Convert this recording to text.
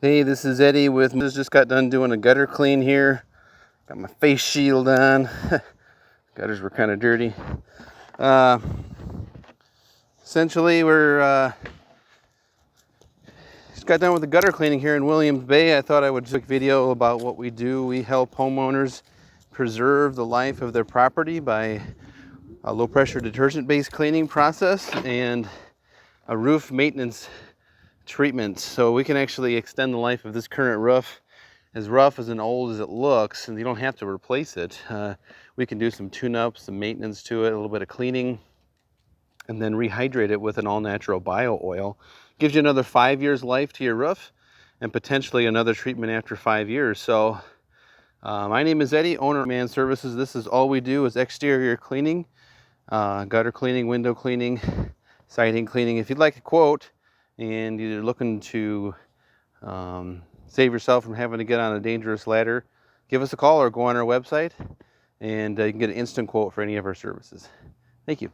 Hey, this is Eddie with just got done doing a gutter clean here. Got my face shield on. Gutters were kind of dirty. Uh, Essentially, we're just got done with the gutter cleaning here in Williams Bay. I thought I would do a quick video about what we do. We help homeowners preserve the life of their property by a low pressure detergent based cleaning process and a roof maintenance treatment. So we can actually extend the life of this current roof, as rough as and old as it looks, and you don't have to replace it. We can do some tune-ups, some maintenance to it, a little bit of cleaning, and then rehydrate it with an all-natural bio oil. Gives you another 5 years life to your roof and potentially another treatment after 5 years. So my name is Eddie, owner of Man Services. This is all we do is exterior cleaning, gutter cleaning, window cleaning, siding cleaning. If you'd like a quote and you're looking to save yourself from having to get on a dangerous ladder, give us a call or go on our website and you can get an instant quote for any of our services. Thank you.